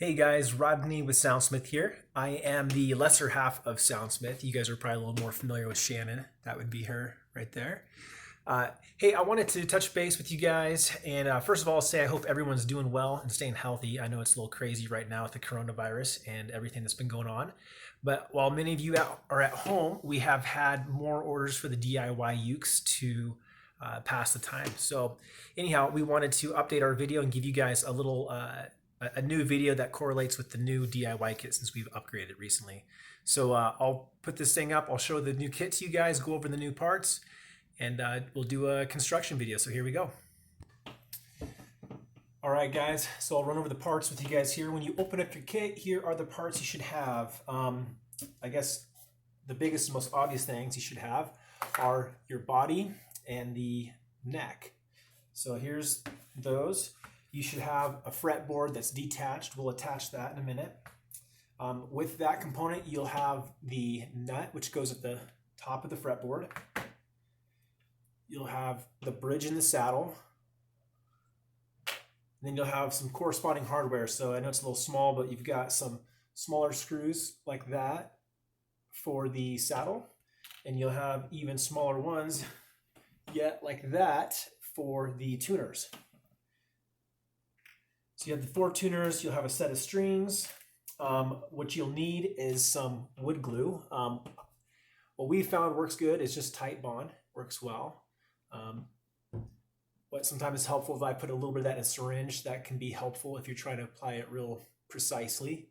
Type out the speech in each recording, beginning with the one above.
Hey guys, Rodney with Soundsmith here. I am the lesser half of Soundsmith. You guys are probably a little more familiar with Shannon. That would be her right there. Hey, I wanted to touch base with you guys and first of all say I hope everyone's doing well and staying healthy. I know it's a little crazy right now with the coronavirus and everything that's been going on. But while many of you are at home, we have had more orders for the DIY ukes to pass the time. So anyhow, we wanted to update our video and give you guys a new video that correlates with the new DIY kit since we've upgraded recently. So I'll put this thing up, I'll show the new kit to you guys, go over the new parts, and we'll do a construction video. So here we go. All right guys, so I'll run over the parts with you guys here. When you open up your kit, here are the parts you should have. I guess the biggest and most obvious things you should have are your body and the neck. So here's those. You should have a fretboard that's detached. We'll attach that in a minute. With that component, you'll have the nut, which goes at the top of the fretboard. You'll have the bridge in the saddle. And then you'll have some corresponding hardware. So I know it's a little small, but you've got some smaller screws like that for the saddle. And you'll have even smaller ones yet like that for the tuners. So you have the 4 tuners, you'll have a set of strings. What you'll need is some wood glue. What we found works good is just Titebond, works well. But sometimes it's helpful if I put a little bit of that in a syringe. That can be helpful if you're trying to apply it real precisely.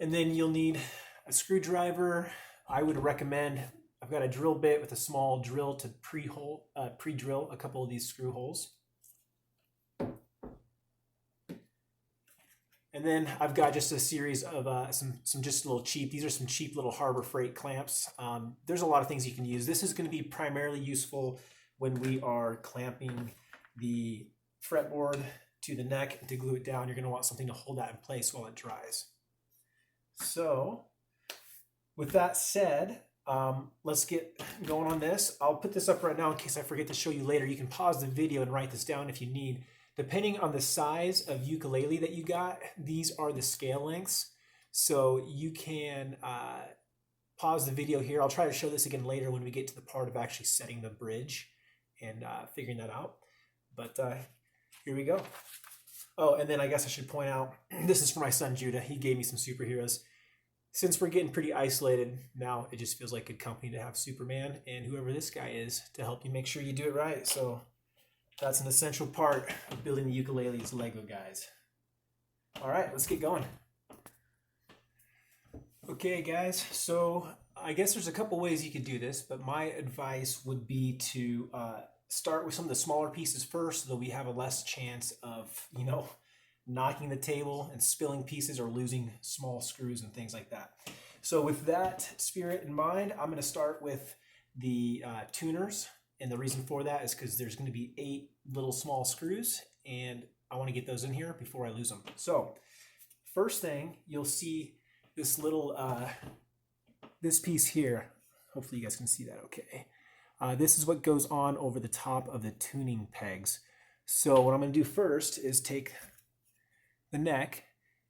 And then you'll need a screwdriver. I would recommend, I've got a drill bit with a small drill to pre-drill a couple of these screw holes. And then I've got just a series of some just little cheap, these are some cheap little Harbor Freight clamps. There's a lot of things you can use. This is going to be primarily useful when we are clamping the fretboard to the neck and to glue it down. You're going to want something to hold that in place while it dries. So with that said, let's get going on this. I'll put this up right now in case I forget to show you later. You can pause the video and write this down if you need. Depending on the size of ukulele that you got, these are the scale lengths. So you can pause the video here. I'll try to show this again later when we get to the part of actually setting the bridge and figuring that out. But here we go. Oh, and then I guess I should point out, this is for my son Judah. He gave me some superheroes. Since we're getting pretty isolated now, it just feels like good company to have Superman and whoever this guy is to help you make sure you do it right. So that's an essential part of building the ukulele is Lego, guys. All right, let's get going. Okay, guys, so I guess there's a couple ways you could do this, but my advice would be to start with some of the smaller pieces first so that we have a less chance of, knocking the table and spilling pieces or losing small screws and things like that. So with that spirit in mind, I'm going to start with the tuners. And the reason for that is because there's going to be 8 little small screws and I want to get those in here before I lose them. So first thing, you'll see this little, this piece here. Hopefully you guys can see that okay. This is what goes on over the top of the tuning pegs. So what I'm going to do first is take the neck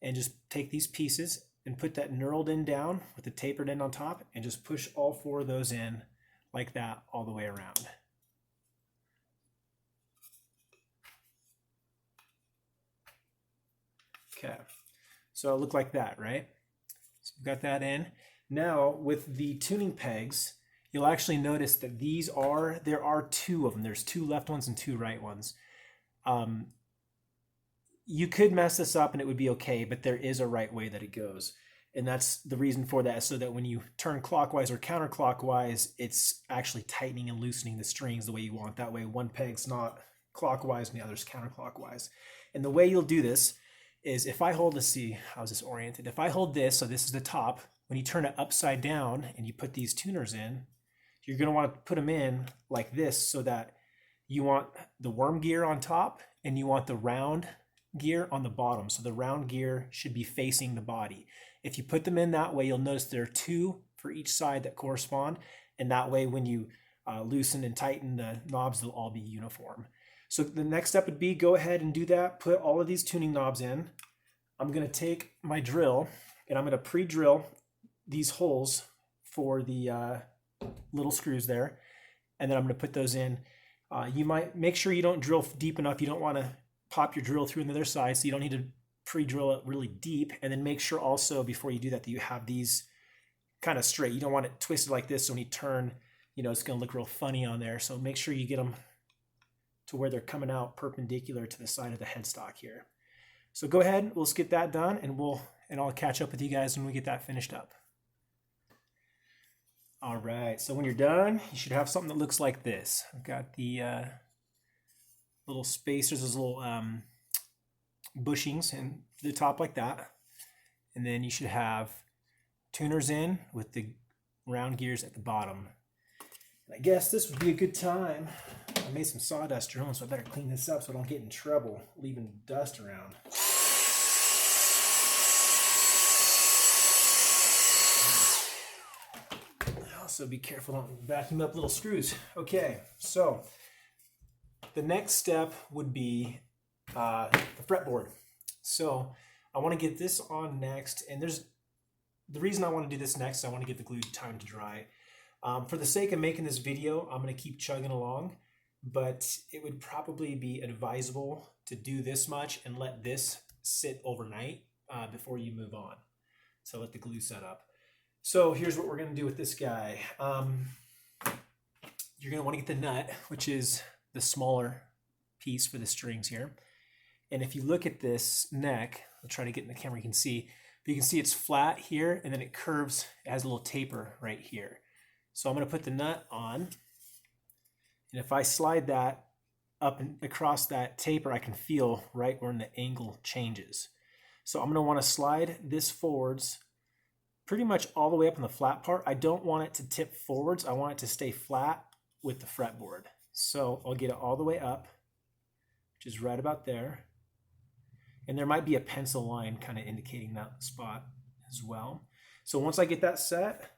and just take these pieces and put that knurled end down with the tapered end on top and just push all 4 of those in like that all the way around. Okay, so it looked like that, right? So we've got that in. Now with the tuning pegs, you'll actually notice that there are 2 of them. There's 2 left ones and 2 right ones. You could mess this up and it would be okay, but there is a right way that it goes. And that's the reason for that, so that when you turn clockwise or counterclockwise, it's actually tightening and loosening the strings the way you want. That way one peg's not clockwise and the other's counterclockwise. And the way you'll do this is if I hold, let's see, how's this oriented? If I hold this, so this is the top, when you turn it upside down and you put these tuners in, you're going to want to put them in like this so that you want the worm gear on top and you want the round gear on the bottom. So the round gear should be facing the body. If you put them in that way, you'll notice there are 2 for each side that correspond. And that way, when you loosen and tighten the knobs, they'll all be uniform. So the next step would be go ahead and do that. Put all of these tuning knobs in. I'm going to take my drill and I'm going to pre-drill these holes for the little screws there. And then I'm going to put those in. You might make sure you don't drill deep enough. You don't want to pop your drill through on the other side, so you don't need to pre-drill it really deep. And then make sure also before you do that you have these kind of straight. You don't want it twisted like this, so when you turn, it's going to look real funny on there. So make sure you get them to where they're coming out perpendicular to the side of the headstock here. So go ahead, let's get that done, and I'll catch up with you guys when we get that finished up. All right, so when you're done, you should have something that looks like this. I've got the little spacers, those little bushings in the top like that. And then you should have tuners in with the round gears at the bottom. I guess this would be a good time. I made some sawdust drilling, so I better clean this up so I don't get in trouble leaving dust around. Also be careful, don't vacuum up little screws. Okay, so the next step would be the fretboard. So I want to get this on next, and the reason I want to do this next, I want to give the glue time to dry. For the sake of making this video, I'm going to keep chugging along, but it would probably be advisable to do this much and let this sit overnight before you move on. So let the glue set up. So here's what we're going to do with this guy. You're going to want to get the nut, which is the smaller piece for the strings here. And if you look at this neck, I'll try to get in the camera, you can see, but you can see it's flat here, and then it curves, it has a little taper right here. So I'm going to put the nut on, and if I slide that up and across that taper, I can feel right where the angle changes. So I'm going to want to slide this forwards pretty much all the way up in the flat part. I don't want it to tip forwards. I want it to stay flat with the fretboard. So I'll get it all the way up, which is right about there. And there might be a pencil line kind of indicating that spot as well. So once I get that set,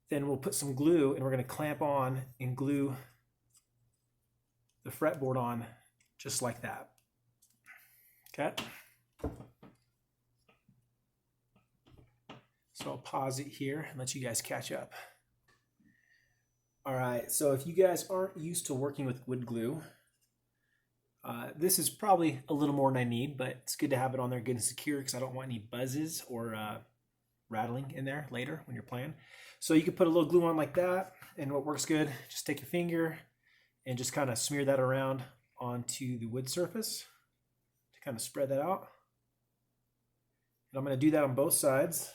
then we'll put some glue and we're going to clamp on and glue the fretboard on just like that. Okay. So I'll pause it here and let you guys catch up. All right, so if you guys aren't used to working with wood glue, this is probably a little more than I need, but it's good to have it on there good and secure because I don't want any buzzes or rattling in there later when you're playing. So you can put a little glue on like that, and what works good, just take your finger and just kind of smear that around onto the wood surface to kind of spread that out. And I'm going to do that on both sides.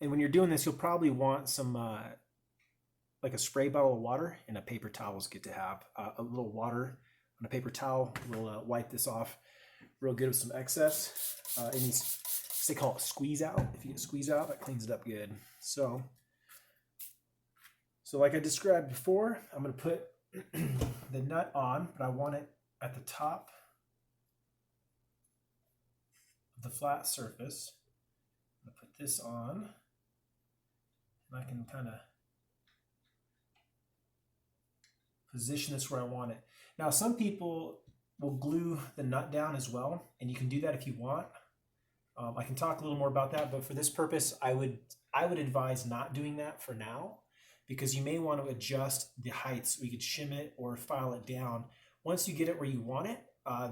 And when you're doing this, you'll probably want some, like a spray bottle of water, and a paper towel is good to have. A little water on a paper towel will wipe this off real good with some excess. It needs, they call it squeeze out. If you get squeeze out, that cleans it up good. So like I described before, I'm going to put the nut on, but I want it at the top of the flat surface. I'm going to put this on. I can kind of position this where I want it. Now, some people will glue the nut down as well, and you can do that if you want. I can talk a little more about that, but for this purpose, I would advise not doing that for now, because you may want to adjust the heights. We could shim it or file it down. Once you get it where you want it,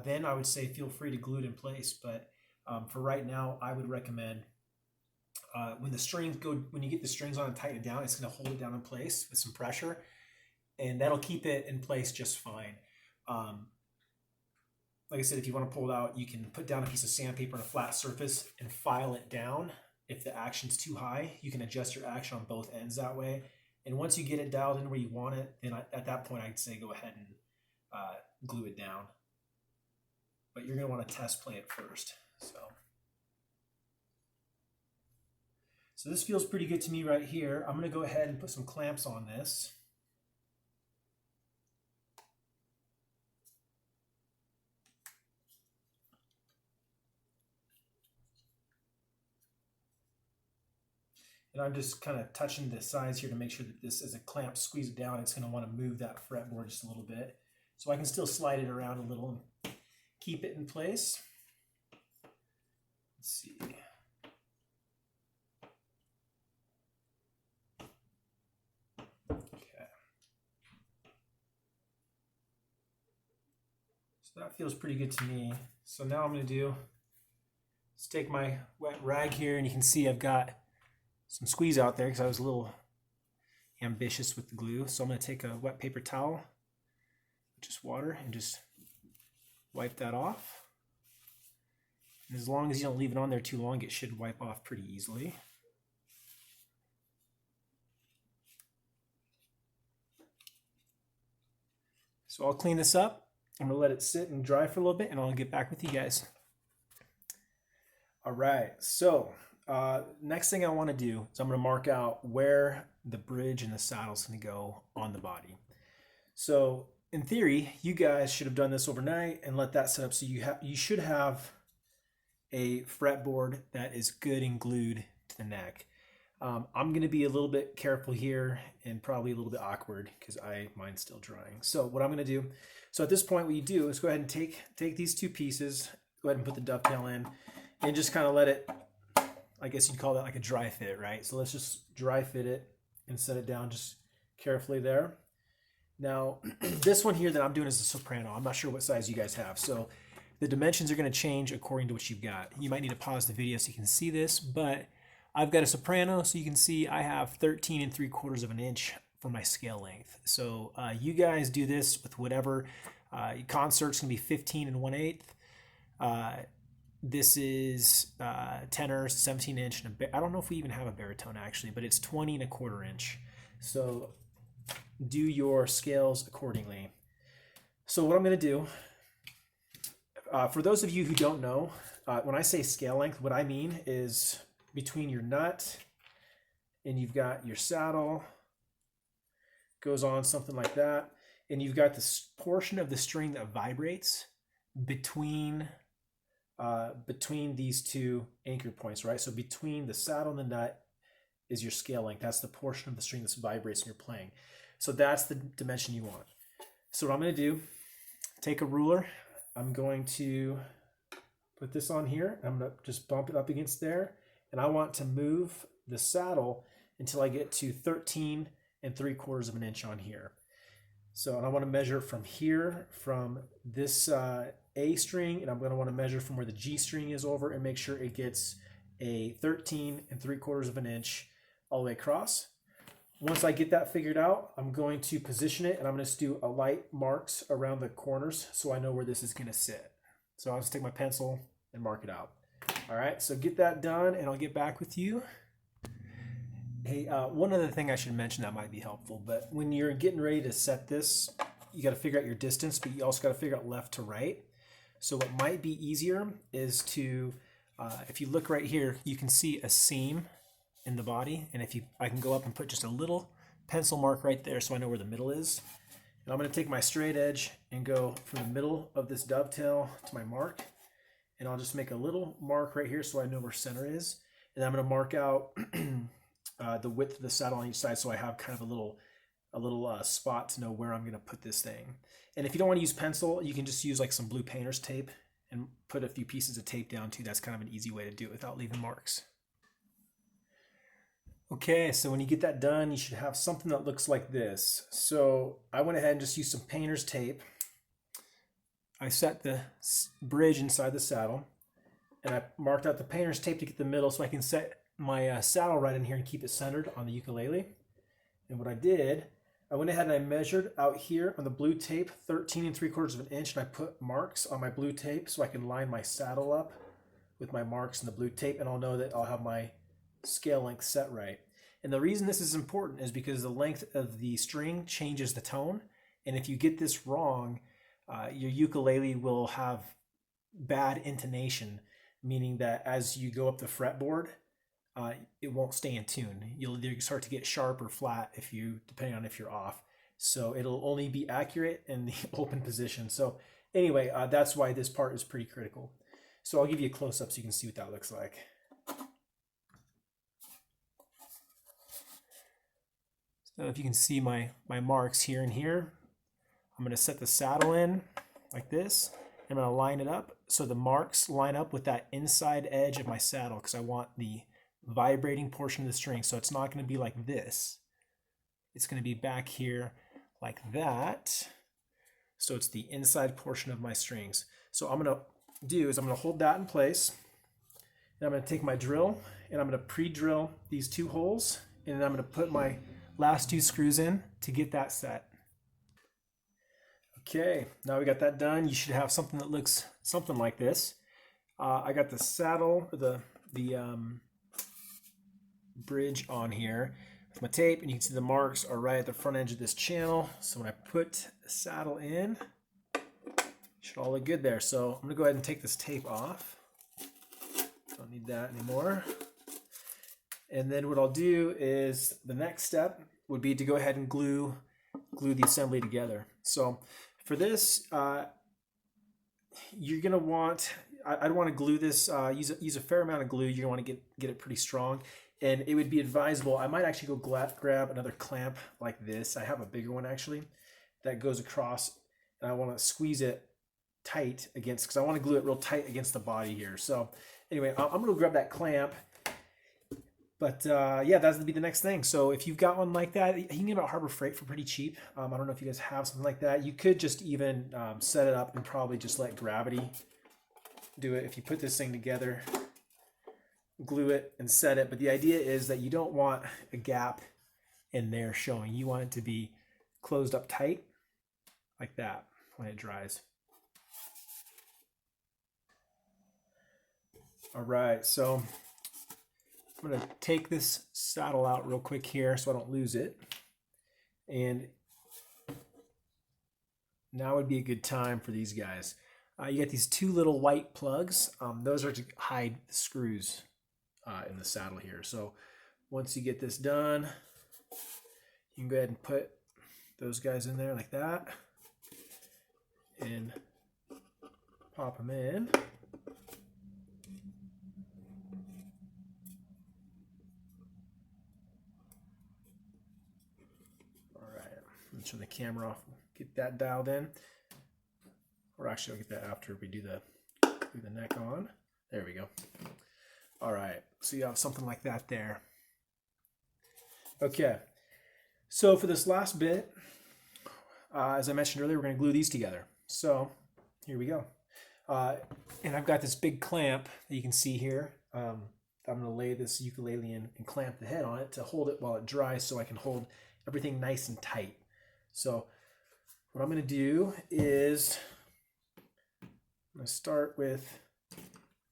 then I would say feel free to glue it in place. But for right now, I would recommend when you get the strings on and tighten it down, it's going to hold it down in place with some pressure, and that'll keep it in place just fine. Like I said, if you want to pull it out, you can put down a piece of sandpaper on a flat surface and file it down. If the action's too high, you can adjust your action on both ends that way. And once you get it dialed in where you want it, then at that point, I'd say go ahead and glue it down. But you're going to want to test play it first. So this feels pretty good to me right here. I'm going to go ahead and put some clamps on this. And I'm just kind of touching the sides here to make sure that this, as a clamp squeeze it down, it's going to want to move that fretboard just a little bit. So I can still slide it around a little and keep it in place. Let's see. Okay. So that feels pretty good to me. So now I'm going to do, let's take my wet rag here, and you can see I've got some squeeze out there because I was a little ambitious with the glue. So I'm going to take a wet paper towel, just water, and just wipe that off. And as long as you don't leave it on there too long, it should wipe off pretty easily. So I'll clean this up. I'm going to let it sit and dry for a little bit, and I'll get back with you guys. All right, so next thing I want to do is I'm going to mark out where the bridge and the saddle is going to go on the body. So in theory, you guys should have done this overnight and let that set up so you should have a fretboard that is good and glued to the neck. I'm going to be a little bit careful here and probably a little bit awkward because mine's still drying. So what I'm going to do, so at this point what you do is go ahead and take these two pieces, go ahead and put the dovetail in, and just kind of let it, I guess you'd call that like a dry fit, right? So let's just dry fit it and set it down just carefully there. Now, this one here that I'm doing is a soprano. I'm not sure what size you guys have. So the dimensions are going to change according to what you've got. You might need to pause the video so you can see this, but I've got a soprano, so you can see I have 13 3/4 of an inch for my scale length. So you guys do this with whatever. Concert's going to be 15 1/8. This is tenor, 17 inch, and I don't know if we even have a baritone actually, but it's 20 1/4 inch. So do your scales accordingly. So what I'm going to do, for those of you who don't know, when I say scale length, what I mean is between your nut and you've got your saddle, goes on something like that, and you've got this portion of the string that vibrates between these two anchor points, right? So between the saddle and the nut is your scale length. That's the portion of the string that vibrates when you're playing. So that's the dimension you want. So what I'm going to do, take a ruler. I'm going to put this on here. I'm going to just bump it up against there. And I want to move the saddle until I get to 13 3/4 of an inch on here. So, and I want to measure from here, from this A string, and I'm going to want to measure from where the G string is over and make sure it gets a 13 3/4 of an inch all the way across. Once I get that figured out, I'm going to position it, and I'm going to do a light marks around the corners so I know where this is going to sit. So I'll just take my pencil and mark it out. All right, so get that done, and I'll get back with you. Hey, one other thing I should mention that might be helpful, but when you're getting ready to set this, you got to figure out your distance, but you also got to figure out left to right. So what might be easier is to, if you look right here, you can see a seam in the body, and I can go up and put just a little pencil mark right there so I know where the middle is. And I'm going to take my straight edge and go from the middle of this dovetail to my mark, and I'll just make a little mark right here so I know where center is. And I'm going to mark out the width of the saddle on each side so I have kind of a little spot to know where I'm going to put this thing. And if you don't want to use pencil, you can just use like some blue painter's tape and put a few pieces of tape down too. That's kind of an easy way to do it without leaving marks. Okay, so when you get that done, you should have something that looks like this. So I went ahead and just used some painter's tape. I set the bridge inside the saddle, and I marked out the painter's tape to get the middle so I can set my saddle right in here and keep it centered on the ukulele. And what I did, I went ahead and I measured out here on the blue tape 13 3/4 of an inch, and I put marks on my blue tape so I can line my saddle up with my marks in the blue tape, and I'll know that I'll have my scale length set right. And the reason this is important is because the length of the string changes the tone, and if you get this wrong, your ukulele will have bad intonation, meaning that as you go up the fretboard, it won't stay in tune. You'll either start to get sharp or flat depending on if you're off. So it'll only be accurate in the open position. So anyway, that's why this part is pretty critical. So I'll give you a close-up so you can see what that looks like. So if you can see my marks here and here, I'm going to set the saddle in like this. I'm going to line it up so the marks line up with that inside edge of my saddle, because I want the vibrating portion of the string. So it's not going to be like this. It's going to be back here like that. So it's the inside portion of my strings. So what I'm going to do is I'm going to hold that in place. And I'm going to take my drill and I'm going to pre-drill these 2 holes. And then I'm going to put my last 2 screws in to get that set. Okay, now we got that done. You should have something that looks something like this. I got the saddle, or the bridge on here with my tape, and you can see the marks are right at the front edge of this channel. So when I put the saddle in, it should all look good there. So I'm gonna go ahead and take this tape off. Don't need that anymore. And then what I'll do is the next step would be to go ahead and glue the assembly together. So for this, you're gonna want, I'd want to glue this, use a fair amount of glue. You're gonna want to get it pretty strong. And it would be advisable, I might actually go grab another clamp like this. I have a bigger one actually that goes across, and I want to squeeze it tight against, because I want to glue it real tight against the body here. So anyway, I'm going to grab that clamp. But yeah, that's going to be the next thing. So if you've got one like that, you can get it at Harbor Freight for pretty cheap. I don't know if you guys have something like that. You could just even set it up and probably just let gravity do it. If you put this thing together, glue it and set it. But the idea is that you don't want a gap in there showing. You want it to be closed up tight like that when it dries. All right, so I'm going to take this saddle out real quick here so I don't lose it. And now would be a good time for these guys. You got these 2 little white plugs. Those are to hide the screws in the saddle here. So once you get this done, you can go ahead and put those guys in there like that and pop them in. All right, let's turn the camera off, get that dialed in. Or actually, I'll get that after we do the neck on. There we go. All right, so you have something like that there. Okay, so for this last bit, as I mentioned earlier, we're going to glue these together. So here we go. And I've got this big clamp that you can see here. I'm going to lay this ukulele in and clamp the head on it to hold it while it dries so I can hold everything nice and tight. So what I'm going to do is I'm going to start with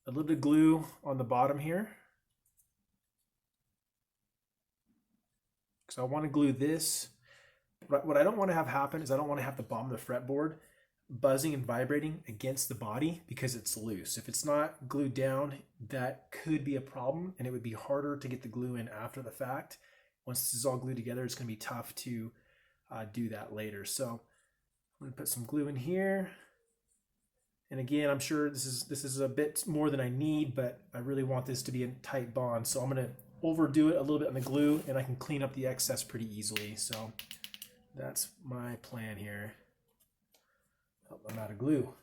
a little bit of glue on the bottom here. So I want to glue this. What I don't want to have happen is I don't want to have the bottom of the fretboard buzzing and vibrating against the body because it's loose. If it's not glued down, that could be a problem, and it would be harder to get the glue in after the fact. Once this is all glued together, it's going to be tough to do that later. So I'm going to put some glue in here. And again, I'm sure this is a bit more than I need, but I really want this to be a tight bond. So I'm going to overdo it a little bit on the glue, and I can clean up the excess pretty easily. So that's my plan here. Oh, I'm out of glue.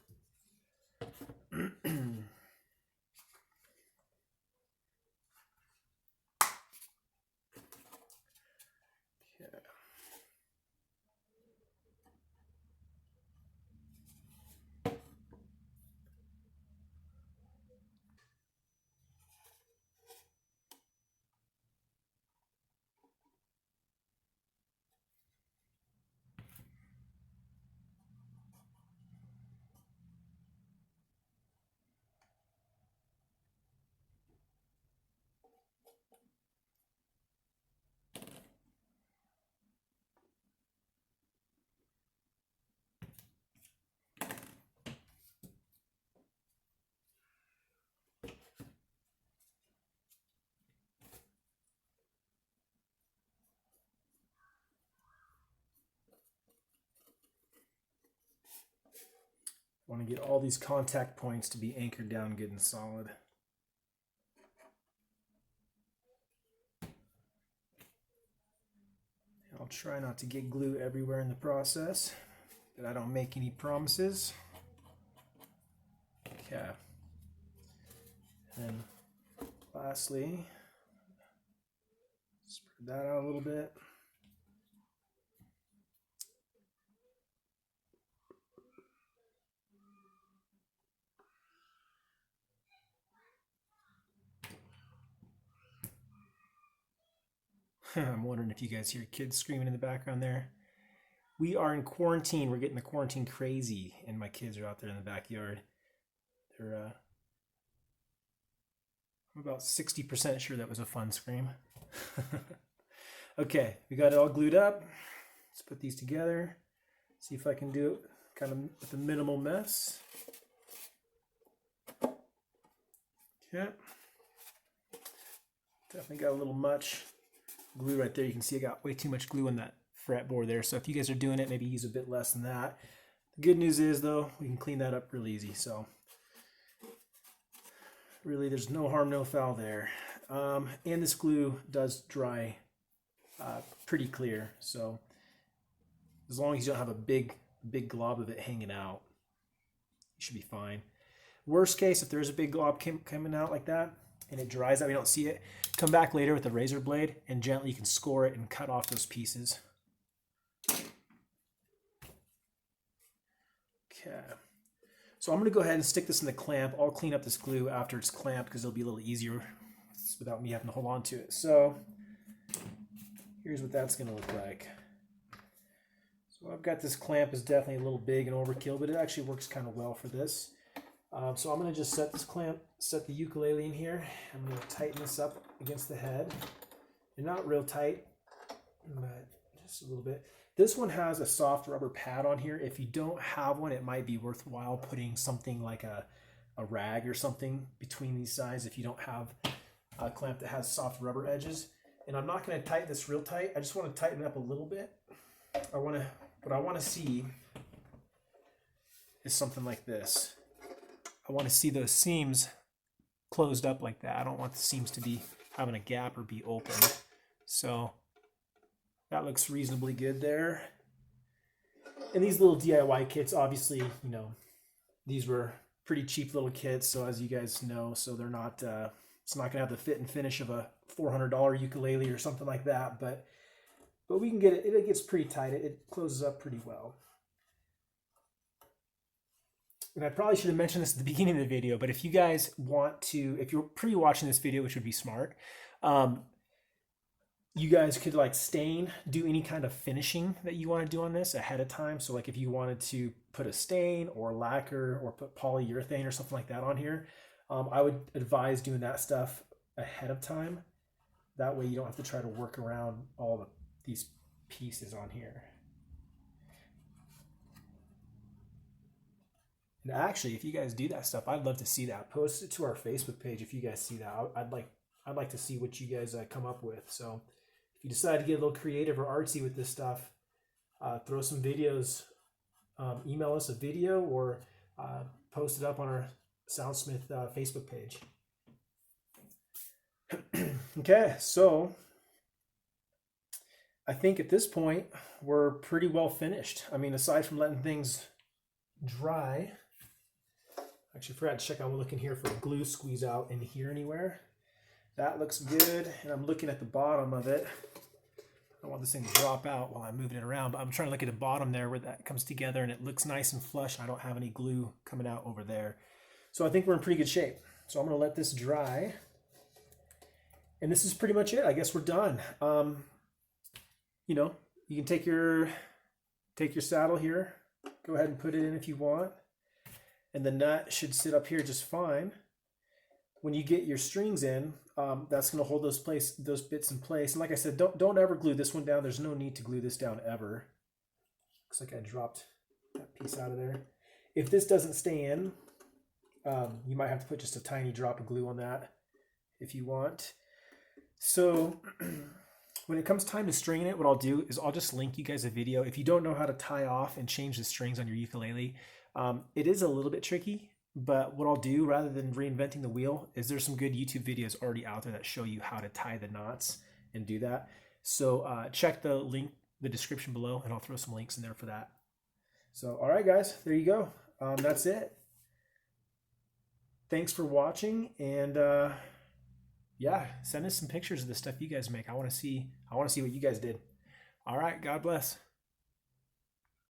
I want to get all these contact points to be anchored down good and solid. I'll I'll try not to get glue everywhere in the process, but I don't make any promises. Okay. And lastly, spread that out a little bit. I'm wondering if you guys hear kids screaming in the background there. We are in quarantine. We're getting the quarantine crazy, and my kids are out there in the backyard. They're, I'm about 60% sure that was a fun scream. Okay, we got it all glued up. Let's put these together. See if I can do it kind of with a minimal mess. Okay. Definitely got a little much glue right there. You can see I got way too much glue on that fretboard there. So if you guys are doing it, maybe use a bit less than that. The good news is though, we can clean that up real easy. So really there's no harm, no foul there. And this glue does dry pretty clear. So as long as you don't have a big glob of it hanging out, you should be fine. Worst case, if there's a big glob coming out like that and it dries out, we don't see it, come back later with a razor blade and gently you can score it and cut off those pieces. Okay, so I'm going to go ahead and stick this in the clamp. I'll clean up this glue after it's clamped because it'll be a little easier without me having to hold on to it. So here's what that's going to look like. So I've got this clamp is definitely a little big and overkill, but it actually works kind of well for this. So I'm going to just set this clamp, set the ukulele in here. I'm going to tighten this up against the head. And not real tight, but just a little bit. This one has a soft rubber pad on here. If you don't have one, it might be worthwhile putting something like a rag or something between these sides if you don't have a clamp that has soft rubber edges. And I'm not going to tighten this real tight. I just want to tighten it up a little bit. What I want to see is something like this. I want to see those seams closed up like that. I don't want the seams to be having a gap or be open. So that looks reasonably good there. And these little DIY kits, obviously, you know, these were pretty cheap little kits. So as you guys know, so they're not, it's not gonna have the fit and finish of a $400 ukulele or something like that. But we can get it, it gets pretty tight. It closes up pretty well. And I probably should have mentioned this at the beginning of the video, but if you guys want to, if you're pre-watching this video, which would be smart, you guys could like stain, do any kind of finishing that you want to do on this ahead of time. So like if you wanted to put a stain or lacquer or put polyurethane or something like that on here, I would advise doing that stuff ahead of time. That way you don't have to try to work around all these pieces on here. And actually, if you guys do that stuff, I'd love to see that. Post it to our Facebook page if you guys see that. I'd like to see what you guys come up with. So if you decide to get a little creative or artsy with this stuff, throw some videos, email us a video, or post it up on our Soundsmith Facebook page. Okay, so I think at this point we're pretty well finished. I mean, aside from letting things dry. Actually, I forgot to check. I'm looking here for glue squeeze out in here anywhere. That looks good, and I'm looking at the bottom of it. I don't want this thing to drop out while I'm moving it around, but I'm trying to look at the bottom there where that comes together, and it looks nice and flush. I don't have any glue coming out over there. So I think we're in pretty good shape. So I'm going to let this dry. And this is pretty much it. I guess we're done. You know, you can take your saddle here. Go ahead and put it in if you want. And the nut should sit up here just fine. When you get your strings in, that's going to hold those bits in place. And like I said, don't ever glue this one down. There's no need to glue this down ever. Looks like I dropped that piece out of there. If this doesn't stay in, you might have to put just a tiny drop of glue on that if you want. So when it comes time to stringing it, what I'll do is I'll just link you guys a video. If you don't know how to tie off and change the strings on your ukulele, it is a little bit tricky, but what I'll do rather than reinventing the wheel is there's some good YouTube videos already out there that show you how to tie the knots and do that. So check the the description below, and I'll throw some links in there for that. So, all right, guys, there you go. That's it. Thanks for watching, and yeah, send us some pictures of the stuff you guys make. I want to see what you guys did. All right, God bless.